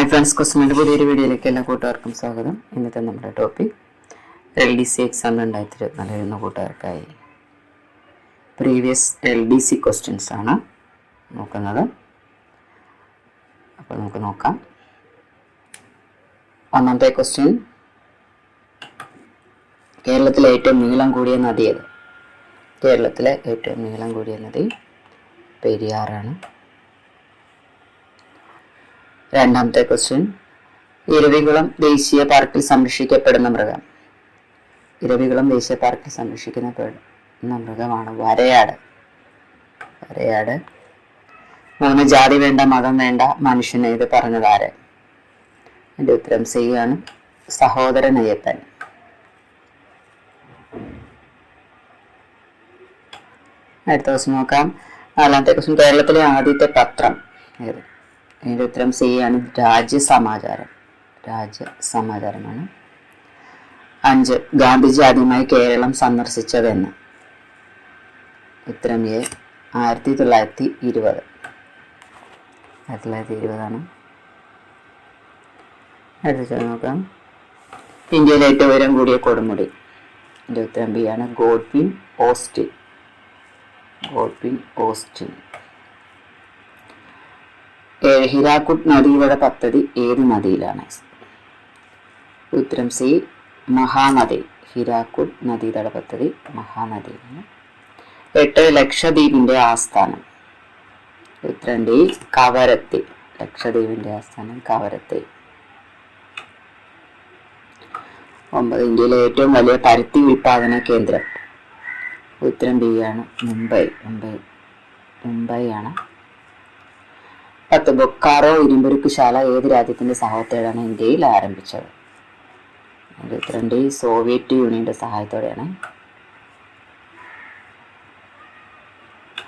Hi friends, ക്വസ്റ്റിൻ്റെ പുതിയൊരു വീഡിയോയിലേക്ക് എല്ലാ കൂട്ടുകാർക്കും സ്വാഗതം. ഇന്നത്തെ നമ്മുടെ ടോപ്പിക് LDC എക്സാം 2024 എഴുതുന്ന കൂട്ടുകാർക്കായി പ്രീവിയസ് LDC ക്വസ്റ്റ്യൻസ് ആണ് നോക്കുന്നത്. അപ്പോൾ നമുക്ക് നോക്കാം. ഒന്നാമത്തെ ക്വസ്റ്റ്യൻ, കേരളത്തിലെ ഏറ്റവും നീളം കൂടിയ നദി ഏത്? കേരളത്തിലെ ഏറ്റവും നീളം കൂടിയ നദി പെരിയാറാണ്. രണ്ടാമത്തെ ക്വസ്റ്റ്യൻ, ഇരവികുളം ദേശീയ പാർക്കിൽ സംരക്ഷിക്കപ്പെടുന്ന മൃഗം. ഇരവികുളം ദേശീയ പാർക്കിൽ സംരക്ഷിക്കപ്പെടുന്ന മൃഗമാണ് വരയാട്. വരയാട്. 3, ജാതി വേണ്ട മതം വേണ്ട മനുഷ്യന് ഇത് പറഞ്ഞതാര്? എൻ്റെ ഉത്തരം സി ആണ്, സഹോദരൻ അയ്യപ്പൻ. അടുത്ത ക്വസ്റ്റ്യൻ നോക്കാം. 4ാമത്തെ ക്വസ്റ്റ്യൻ, കേരളത്തിലെ ആദ്യത്തെ പത്രം ഏത്? അതിൻ്റെ ഉത്തരം സി ആണ്, രാജ്യസമാചാരം. രാജ്യസമാചാരമാണ്. 5, ഗാന്ധിജി ആദ്യമായി കേരളം സന്ദർശിച്ചതെന്ന്? ഉത്തരം എ, 1920. 1920 ആണ്. അടുത്ത നോക്കാം. ഇന്ത്യയിലെ ഏറ്റവും ഉയരം കൂടിയ കൊടുമുടി? എൻ്റെ ഉത്തരം ബി ആണ്, Godwin Austin. Godwin Austin. Hirakud നദീതട പദ്ധതി ഏത് നദിയിലാണ്? ഉത്തരം സി, മഹാനദി. ഹിരാക്കുഡ് നദീതട പദ്ധതി മഹാനദിയിലാണ്. 8, ലക്ഷദ്വീപിന്റെ ആസ്ഥാനം? ഉത്തരം ഡി, കവരത്തി. ലക്ഷദ്വീപിന്റെ ആസ്ഥാനം കവരത്തി. 9, ഇന്ത്യയിലെ ഏറ്റവും വലിയ പരുത്തി ഉൽപാദന കേന്ദ്രം? ഉത്തരം ബി ആണ്, മുംബൈ. മുംബൈ ആണ്. 10, ബൊക്കാറോ ഇരുമ്പുരുക്കുശാല ഏത് രാജ്യത്തിന്റെ സഹായത്തോടെയാണ് ഇന്ത്യയിൽ ആരംഭിച്ചത്? ഉത്തരം ഡി, സോവിയറ്റ് യൂണിയന്റെ സഹായത്തോടെയാണ്.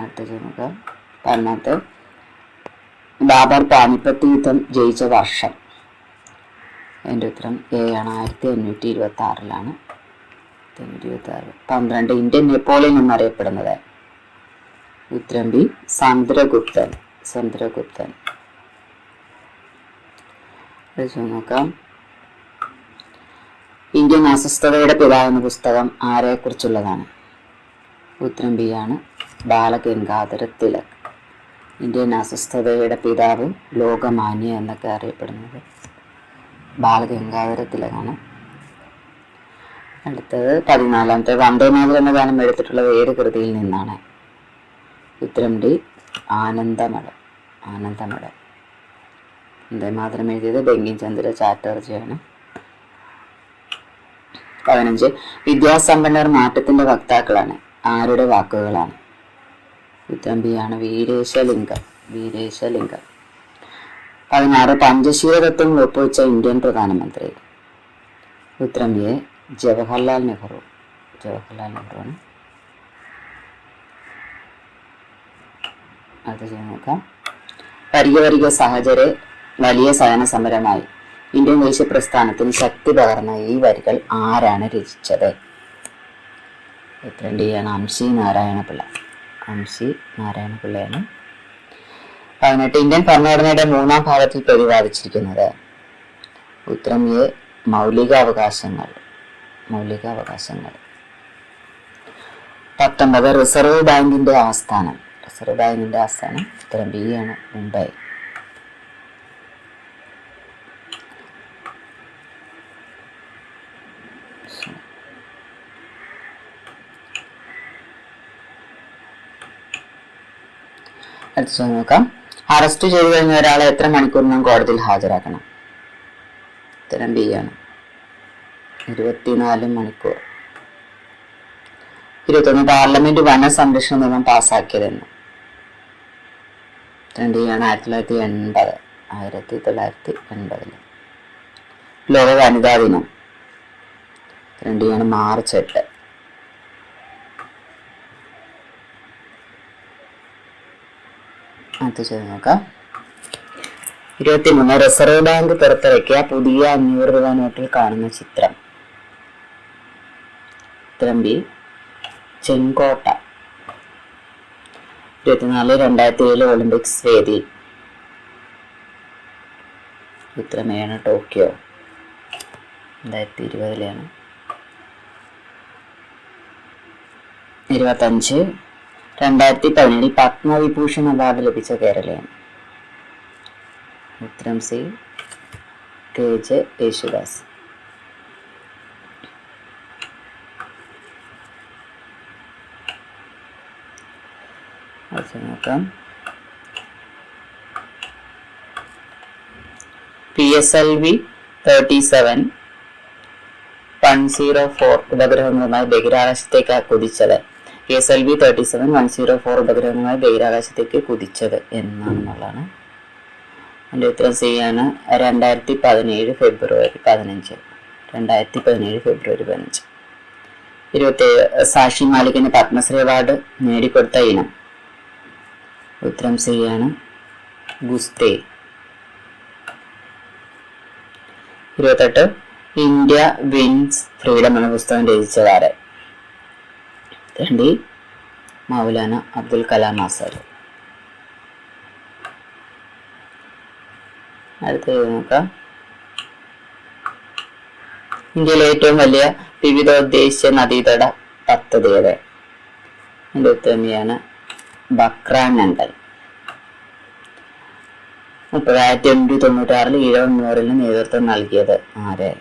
അടുത്ത നോക്കാം. 11, ബാബർ പാനിപ്പത്ത് യുദ്ധം ജയിച്ച വർഷം? എൻ്റെ ഉത്തരം എ ആണ്, 1526. 12, ഇന്ത്യൻ നെപ്പോളിയൻ എന്നറിയപ്പെടുന്നത്? ഉത്തരം ബി, ചന്ദ്രഗുപ്തൻ. ചന്ദ്രഗുപ്തൻ. നോക്കാം. ഇന്ത്യൻ അസ്വസ്ഥതയുടെ പിതാവ് എന്ന പുസ്തകം ആരെ കുറിച്ചുള്ളതാണ്? ഉത്തരം ബി ആണ്, ബാലഗംഗാധര തിലക്. ഇന്ത്യൻ അസ്വസ്ഥതയുടെ പിതാവ്, ലോകമാന്യ എന്നൊക്കെ അറിയപ്പെടുന്നത് ബാലഗംഗാധര തിലകാണ്. അടുത്തത് 14, വന്ദേമാതരം എന്ന ഗാനം എടുത്തിട്ടുള്ളത് ഏത് കൃതിയിൽ നിന്നാണ്? ഉത്തരം ഡി, ആനന്ദമഠം. ആനന്ദമഠം. വന്ദേമാതരം എഴുതിയത് ബങ്കിം ചന്ദ്ര ചാറ്റർജിയാണ്. 15, വിദ്യാസമ്പന്നർ മാറ്റത്തിന്റെ വക്താക്കളാണ്. ആരുടെ വാക്കുകളാണ്? ഉത്തരം ബി ആണ്, വീരേശലിംഗം. വീരേശലിംഗം. 16, പഞ്ചശീല തത്വങ്ങൾ ഒപ്പുവെച്ച ഇന്ത്യൻ പ്രധാനമന്ത്രി? ഉത്തരം എ, ജവഹർലാൽ നെഹ്റു. ജവഹർലാൽ നെഹ്റു ആണ്. അടുത്ത നോക്കാം. വരിക വരിക സഹചരെ വലിയ സഹന സമരമായി ഇന്ത്യൻ ദേശീയ പ്രസ്ഥാനത്തിന് ശക്തി പകർന്ന ഈ വരികൾ ആരാണ് രചിച്ചത്? ഉത്തരം ഡി ആണ്, അംശി നാരായണപിള്ള. അംശി നാരായണപിള്ളയാണ്. 18, ഇന്ത്യൻ ഭരണഘടനയുടെ 3ാം ഭാഗത്തിൽ പ്രതിപാദിച്ചിരിക്കുന്നത്? ഉത്തരം എ, മൗലികാവകാശങ്ങൾ. മൗലികാവകാശങ്ങൾ. 19, റിസർവ് ബാങ്കിന്റെ ആസ്ഥാനം? റിസർവ് ബാങ്കിന്റെ ആസ്ഥാനം? ഉത്തരം ബി ആണ്, മുംബൈ. അടുത്ത നോക്കാം. അറസ്റ്റ് ചെയ്തു കഴിഞ്ഞ ഒരാളെ എത്ര മണിക്കൂറിനും കോടതിയിൽ ഹാജരാക്കണം? ഉത്തരം ബി ആണ്, 24 മണിക്കൂർ. 21, പാർലമെന്റ് വനസംരക്ഷണ നിയമം പാസാക്കിയതെന്ന്? ഉത്തരം ഡി ആണ്, 1980. 1980. ലോക വനിതാ ദിനം? ഉത്തരം ഡി ആണ്, മാർച്ച് 8. അടുത്ത നോക്കാം. 23, റിസർവ് ബാങ്ക് പുറത്തിറക്കിയ പുതിയ 500 രൂപ നോട്ടിൽ കാണുന്ന ചിത്രം? ഉത്തരം ബി, ചെങ്കോട്ട. 24, 2007 ഒളിമ്പിക്സ് വേദി? ഉത്തരം എ ആണ് ടോക്കിയോ. 2020 25. 2017 പത്മവിഭൂഷൺ അവാർഡ് ലഭിച്ച കേരളീയൻ. ഉത്തരം സി KJ യേശുദാസ്. നോക്കാം. PSLV 37-104 ഉപഗ്രഹങ്ങളുമായി ബഹിരാകാശത്തേക്ക് കുതിച്ചത്. PSLV 37-104 ഉപഗ്രഹങ്ങളുമായി ബഹിരാകാശത്തേക്ക് കുതിച്ചത് എന്നാണെന്നുള്ളതാണ്. അതിൻ്റെ ഉത്തരം സി ആണ് 2017 ഫെബ്രുവരി 15. 2017 ഫെബ്രുവരി 15. 27. സാക്ഷി മാലിക്കിന് പത്മശ്രീ അവാർഡ് നേടിക്കൊടുത്ത ഇനം. ഉത്തരം സി ആണ് ഗുസ്തി. 28. ഇന്ത്യ വിൻസ് ഫ്രീഡം എന്ന പുസ്തകം രചിച്ചതാര്. മൗലാന അബ്ദുൽ കലാം ആസാദ്. അടുത്തത് നോക്കാം. ഇന്ത്യയിലെ ഏറ്റവും വലിയ വിവിധോദ്ദേശ നദീതട പദ്ധതി ഏത്. അതിൻ്റെ ഉത്തരമാണ് ബക്രാനങ്കൽ. 1996 ഈഴവ മെമ്മോറിയലിന് നേതൃത്വം നൽകിയത് ആര്.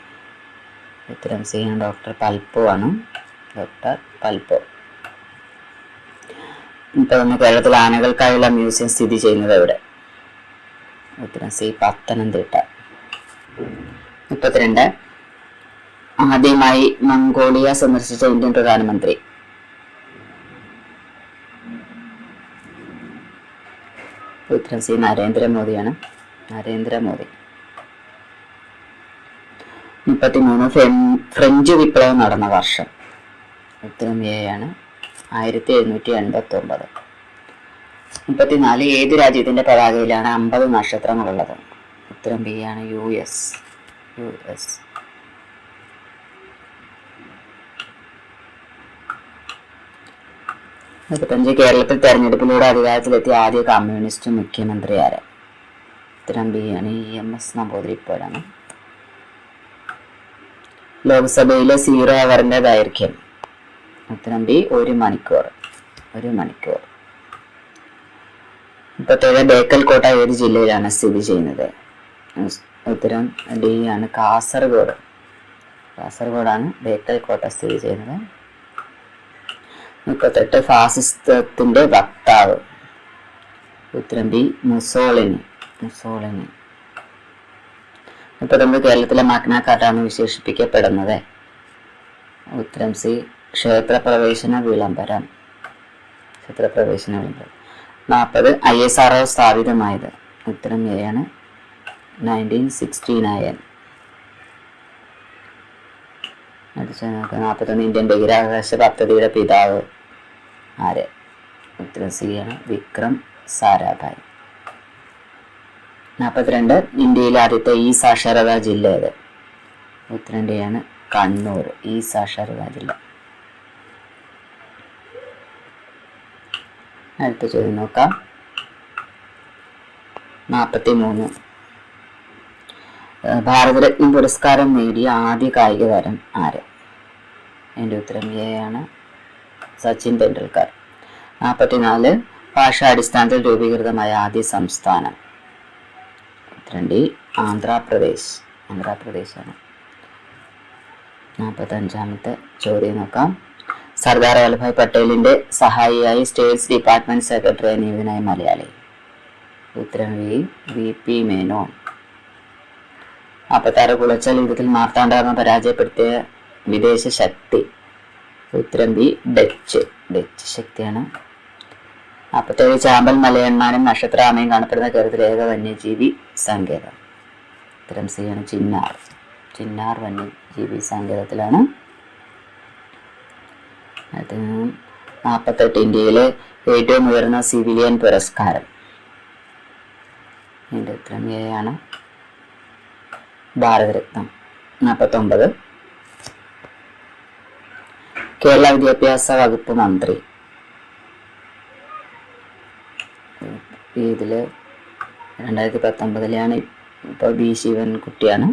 ഉത്തരം സി ആണ് ഡോക്ടർ പൽപ്പോ ആണ്. ഡോക്ടർ പൽപ്പോ. ഇപ്പം കേരളത്തിൽ ആനകൾക്കായുള്ള മ്യൂസിയം സ്ഥിതി ചെയ്യുന്നത് എവിടെ. ഉത്തരം സി പത്തനംതിട്ട. 32. ആദ്യമായി മംഗോളിയ സന്ദർശിച്ച ഇന്ത്യൻ പ്രധാനമന്ത്രി. ഉത്തരം സി നരേന്ദ്രമോദിയാണ്. നരേന്ദ്രമോദി. 33. ഫ്രഞ്ച് വിപ്ലവം നടന്ന വർഷം. ഉത്തരം എ ആണ് 1789. 34. ഏത് രാജ്യത്തിന്റെ പതാകയിലാണ് 50 നക്ഷത്രങ്ങളുള്ളത്. ഉത്തരം ബി ആണ് US. 35. കേരളത്തിൽ തെരഞ്ഞെടുപ്പിലൂടെ അധികാരത്തിലെത്തിയ ആദ്യ കമ്മ്യൂണിസ്റ്റ് മുഖ്യമന്ത്രി ആര്. ഉത്തരം ബി ആണ് EMS നമ്പൂതിരിപ്പോഴാണ്. ലോക്സഭയിലെ 0 അവറിന്റെ ദൈർഘ്യം. ഉത്തരം ബി 1 മണിക്കൂർ. 1 മണിക്കൂർ. 37. ബേക്കൽ കോട്ട ഏത് ജില്ലയിലാണ് സ്ഥിതി ചെയ്യുന്നത്. ഉത്തരം ഡി ആണ് കാസർഗോഡ്. കാസർഗോഡാണ് ബേക്കൽ കോട്ട സ്ഥിതി ചെയ്യുന്നത്. 38. ഫാസിസത്തിന്റെ വക്താവ്. ഉത്തരം ബി മുസോളിനി. 39. കേരളത്തിലെ മഗ്ന കാർട്ടയാണ് വിശേഷിപ്പിക്കപ്പെടുന്നത്. ഉത്തരം സി ക്ഷേത്രപ്രവേശന വിളംബരം. 40. ISRO സ്ഥാപിതമായത്. ഉത്തരം എ ആണ് 1969. 41. ഇന്ത്യൻ ബഹിരാകാശ പദ്ധതിയുടെ പിതാവ് ആര്. ഉത്തരം സി ആണ് വിക്രം സാരാഭായ്. 42. ഇന്ത്യയിലെ ആദ്യത്തെ സാക്ഷരതാ ജില്ല ഏത്. ഉത്തരം ഡി ആണ് കണ്ണൂർ. സാക്ഷരതാ ജില്ല. അടുത്ത ചോദ്യം നോക്കാം. 43. ഭാരതരത്ന പുരസ്കാരം നേടിയ ആദ്യ കായിക താരം ആര്. എൻ്റെ ഉത്തരം എ ആണ് സച്ചിൻ തെണ്ടുൽക്കർ. 44. ഭാഷാടിസ്ഥാനത്തിൽ രൂപീകൃതമായ ആദ്യ സംസ്ഥാനം. ഉത്തരം ഡി ആന്ധ്രാപ്രദേശ്. ആന്ധ്രാപ്രദേശാണ്. 45. ചോദ്യം നോക്കാം. സർദാർ വല്ലഭായ് പട്ടേലിന്റെ സഹായിയായി സ്റ്റേറ്റ്സ് ഡിപ്പാർട്ട്മെന്റ് സെക്രട്ടറി നിയമിതനായ മലയാളി. ഉത്തരം VP മേനോൻ. 46. കുളച്ചൽ യുദ്ധത്തിൽ മാർത്താണ്ഡവർമ്മ പരാജയപ്പെടുത്തിയ വിദേശ ശക്തി. ഉത്തരം ബി ഡച്ച് ശക്തിയാണ്. 47. ചാമ്പൽ മലയണ്ണാനും നക്ഷത്രാമയും കാണപ്പെടുന്ന കേരളത്തിലെ ഏക വന്യജീവി സങ്കേതം. ഉത്തരം സി ആണ് ചിന്നാർ വന്യജീവി സങ്കേതത്തിലാണ്. 48. ഇന്ത്യയിലെ ഏറ്റവും ഉയർന്ന സിവിലിയൻ പുരസ്കാരം. ഇതിൻ്റെ ഉത്തരം എ ആണ് ഭാരതരത്നം. 49. കേരള വിദ്യാഭ്യാസ വകുപ്പ് മന്ത്രി. ഇതില് 2019 ഇപ്പോൾ ബി ശിവൻകുട്ടിയാണ്.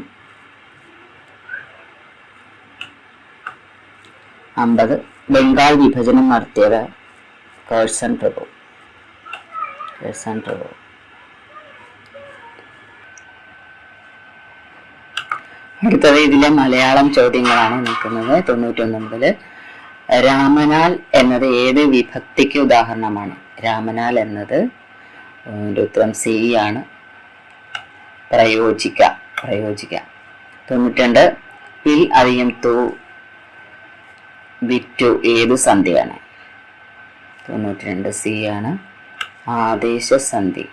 50 ബംഗാൾ വിഭജനം നടത്തിയത് കേഴ്സൺ പ്രഭു. അടുത്തത് ഇതിലെ മലയാളം ചോദ്യങ്ങളാണ് നിൽക്കുന്നത്. 91 മുതൽ. രാമനാൽ എന്നത് ഏത് വിഭക്തിക്ക് ഉദാഹരണമാണ്? രാമനാൽ എന്നത് ഉത്തരം സി ആണ്, പ്രയോജിക്ക. 92 വിൽ അധികം തു വിറ്റു ഏത് സന്ധിയാണ്? 92 സി ആണ്, ആദേശസന്ധി.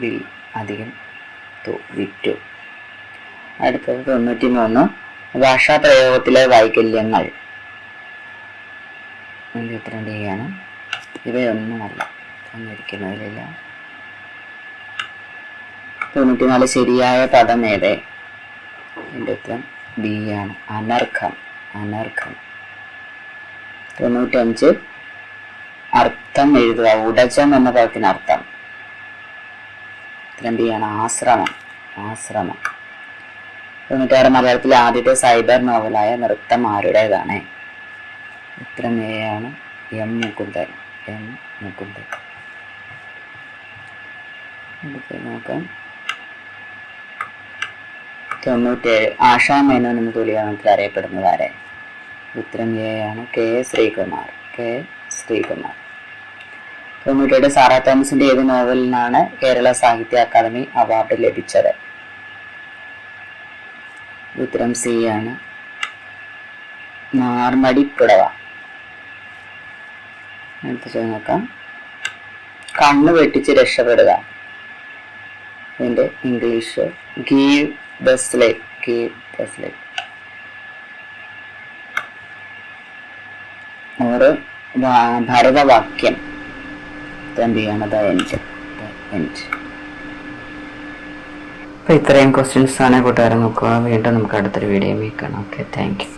വിൽ അധികം തു വിറ്റു. അടുത്തത് 93 ഭാഷാപ്രയോഗത്തിലെ വൈകല്യങ്ങൾ. ഉത്തരം ഡി ആണ്. ഇവയൊന്നുമല്ല തന്നിരിക്കുന്നതിലില്ല. 94 ശരിയായ പദം ഏത്? എൻ്റെ ഉത്തരം ബി ആണ്, അനർഘം. 95 അർത്ഥം എഴുതുക. ഉടജം എന്ന പദത്തിന് അർത്ഥം. ഉത്തരം ബി ആണ്, ആശ്രമം. 96 മലയാളത്തിലെ ആദ്യത്തെ സൈബർ നോവലായ നൃത്തം ആരുടേതാണ്? ഉത്തരം എ ആണ്, എം മുകുന്ദൻ. നോക്കാം. 97 ആശാ മേനോൻ എന്ന തുല്യഗണത്തിൽ അറിയപ്പെടുന്നത് ആരെ? ഉത്തരം എ ആണ്, കെ ശ്രീകുമാർ. 97 സാറാ തോമസിന്റെ ഏത് നോവലിനാണ് കേരള സാഹിത്യ അക്കാദമി അവാർഡ് ലഭിച്ചത്? ഉത്തരം സി ആണ്, നാർമടിപ്പുടവ. അടുത്ത നോക്കാം. കണ്ണ് വെട്ടിച്ച് രക്ഷപ്പെടുക. ഇതിന്റെ ഇംഗ്ലീഷ് ഗീവ് ദ സ്ലേറ്റ്. ഒരു ഭരതവാക്യം. തന്നെയാണ് ദ എൻഡ്. അപ്പോൾ ഇത്രയും ക്വസ്റ്റ്യൻസ് ആണ് കൂട്ടുകാരെ നോക്കുക. വീണ്ടും നമുക്ക് അടുത്തൊരു വീഡിയോ കാണാം. Okay, thank you.